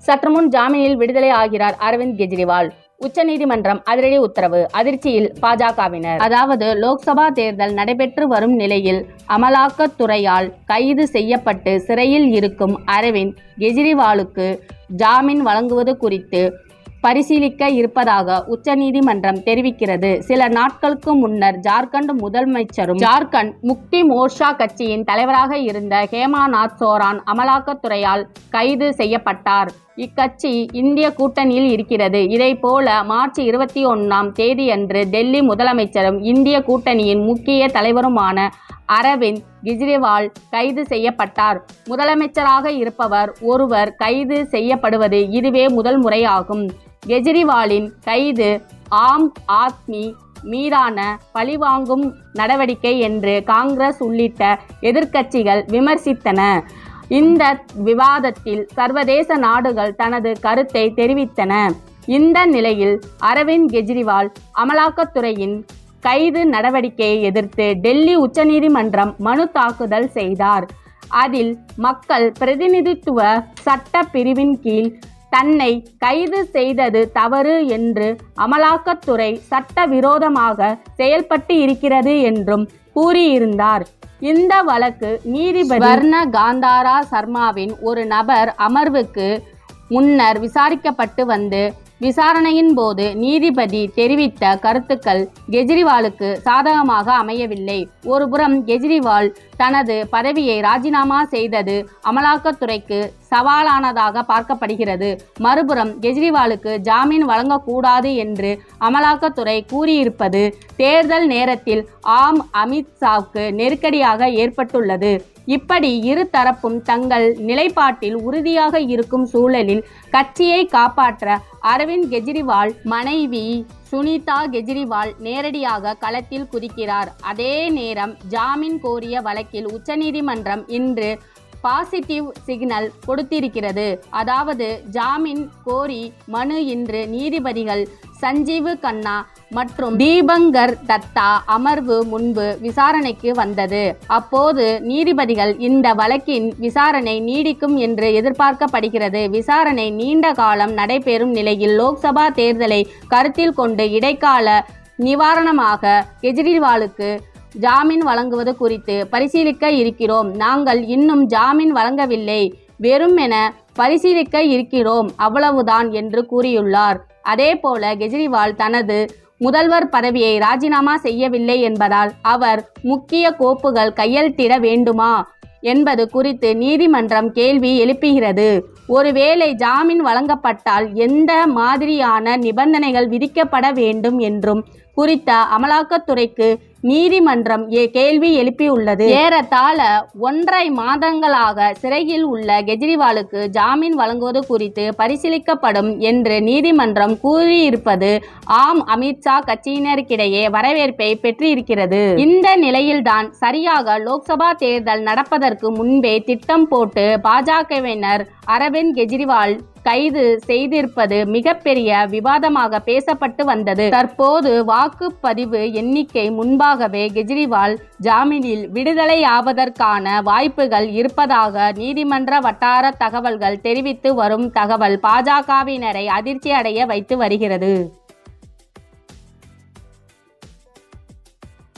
சற்றுமுன் ஜாமீனில் விடுதலை ஆகிறார் அரவிந்த் கெஜ்ரிவால். உச்சநீதிமன்றம் அதிரடி உத்தரவு. அதிர்ச்சியில் பாஜகவினர். அதாவது லோக்சபா தேர்தல் நடைபெற்று வரும் நிலையில் அமலாக்கத்துறையால் கைது செய்யப்பட்டு சிறையில் இருக்கும் அரவிந்த் கெஜ்ரிவாலுக்கு ஜாமீன் வழங்குவது குறித்து பரிசீலிக்க இருப்பதாக உச்சநீதிமன்றம் தெரிவிக்கிறது. சில நாட்களுக்கு முன்னர் ஜார்க்கண்ட் முதலமைச்சரும் ஜார்க்கண்ட் முக்தி மோர்ச்சா கட்சியின் தலைவராக இருந்த ஹேமாநாத் சோரான் அமலாக்கத்துறையால் கைது செய்யப்பட்டார். இக்கட்சி இந்திய கூட்டணியில் இருக்கிறது. இதைப்போல மார்ச் 21ஆம் தேதியன்று டெல்லி முதலமைச்சரும் இந்திய கூட்டணியின் முக்கிய தலைவருமான அரவிந்த் கெஜ்ரிவால் கைது செய்யப்பட்டார். முதலமைச்சராக இருப்பவர் ஒருவர் கைது செய்யப்படுவது இதுவே முதல் முறையாகும். கெஜ்ரிவாலின் கைது ஆம் ஆத்மி மீதான பழிவாங்கும் நடவடிக்கை என்று காங்கிரஸ் உள்ளிட்ட எதிர்க்கட்சிகள் விமர்சித்தன. இந்த விவாதத்தில் சர்வதேச நாடுகள் தனது கருத்தை தெரிவித்தன. இந்த நிலையில் அரவிந்த் கெஜ்ரிவால் அமலாக்கத்துறையின் கைது நடவடிக்கையை எதிர்த்து டெல்லி உச்சநீதிமன்றம் மனு தாக்குதல் செய்தார். அதில் மக்கள் பிரதிநிதித்துவ சட்ட பிரிவின் கீழ் தன்னை கைது செய்தது தவறு என்று அமலாக்கத்துறை சட்டவிரோதமாக செயல்பட்டு இருக்கிறது என்றும் கூறியிருந்தார். இந்த வழக்கு நீதிபதி வர்ண காந்தாரா சர்மாவின் ஒரு நபர் அமர்வுக்கு முன்னர் விசாரிக்கப்பட்டு வந்து விசாரணையின் போது நீதிபதி தெரிவித்த கருத்துக்கள் கெஜ்ரிவாலுக்கு சாதகமாக அமையவில்லை. ஒருபுறம் கெஜ்ரிவால் தனது பதவியை ராஜினாமா செய்தது அமலாக்கத்துறைக்கு சவாலானதாக பார்க்கப்படுகிறது. மறுபுறம் கெஜ்ரிவாலுக்கு ஜாமீன் வழங்கக்கூடாது என்று அமலாக்கத்துறை கூறியிருப்பது தேர்தல் நேரத்தில் ஆம் அமித்ஷாவுக்கு நெருக்கடியாக ஏற்பட்டுள்ளது. இப்படி இரு தரப்பும் தங்கள் நிலைப்பாட்டில் உறுதியாக இருக்கும் சூழலில் கட்சியை காப்பாற்ற அரவிந்த் கெஜ்ரிவால் மனைவி சுனிதா கெஜ்ரிவால் நேரடியாக களத்தில் குதிக்கிறார். அதே நேரம் ஜாமீன் கோரிய வழக்கில் உச்சநீதிமன்றம் இன்று பாசிட்டிவ் சிக்னல் கொடுத்திருக்கிறது. அதாவது ஜாமீன் கோரி மனு இன்று நீதிபதிகள் சஞ்சீவ் கண்ணா மற்றும் தீபங்கர் தத்தா அமர்வு முன்பு விசாரணைக்கு வந்தது. அப்போது நீதிபதிகள் இந்த வழக்கின் விசாரணை நீடிக்கும் என்று எதிர்பார்க்கப்படுகிறது. விசாரணை நீண்ட காலம் நடைபெறும் நிலையில் லோக்சபா தேர்தலை கருத்தில் கொண்டு இடைக்கால நிவாரணமாக கெஜ்ரிவாலுக்கு ஜாமீன் வழங்குவது குறித்து பரிசீலிக்க இருக்கிறோம். நாங்கள் இன்னும் ஜாமீன் வழங்கவில்லை, வெறுமென பரிசீலிக்க இருக்கிறோம், அவ்வளவுதான் என்று கூறியுள்ளார். அதேபோல கெஜ்ரிவால் தனது முதல்வர் பதவியை ராஜினாமா செய்யவில்லை என்பதால் அவர் முக்கிய கோப்புகள் கையெழுத்திட வேண்டுமா என்பது குறித்து நீதிமன்றம் கேள்வி எழுப்புகிறது. ஒருவேளை ஜாமீன் வழங்கப்பட்டால் எந்த மாதிரியான நிபந்தனைகள் விதிக்கப்பட வேண்டும் என்றும் குறித்த அமலாக்கத்துறைக்கு நீதிமன்றம் கேள்வி எழுப்பியுள்ளது. ஏறத்தாழ 1.5 மாதங்களாக சிறையில் உள்ள கெஜ்ரிவாலுக்கு ஜாமீன் வழங்குவது குறித்து பரிசீலிக்கப்படும் என்று நீதிமன்றம் கூறியிருப்பது ஆம் அமித்ஷா கட்சியினருக்கிடையே வரவேற்பை பெற்றிருக்கிறது. இந்த நிலையில்தான் சரியாக லோக்சபா தேர்தல் நடப்பதற்கு முன்பே திட்டம் போட்டு பாஜகவினர் அரவிந்த் கெஜ்ரிவால் கைது செய்திருப்பது மிகப்பெரிய விவாதமாக பேசப்பட்டு வந்தது. தற்போது வாக்குப்பதிவு எண்ணிக்கை முன்பாகவே கெஜ்ரிவால் ஜாமீனில் விடுதலையாவதற்கான வாய்ப்புகள் இருப்பதாக நீதிமன்ற வட்டார தகவல்கள் தெரிவித்து வரும் தகவல் பாஜகவினரை அதிர்ச்சி அடைய வைத்து வருகிறது.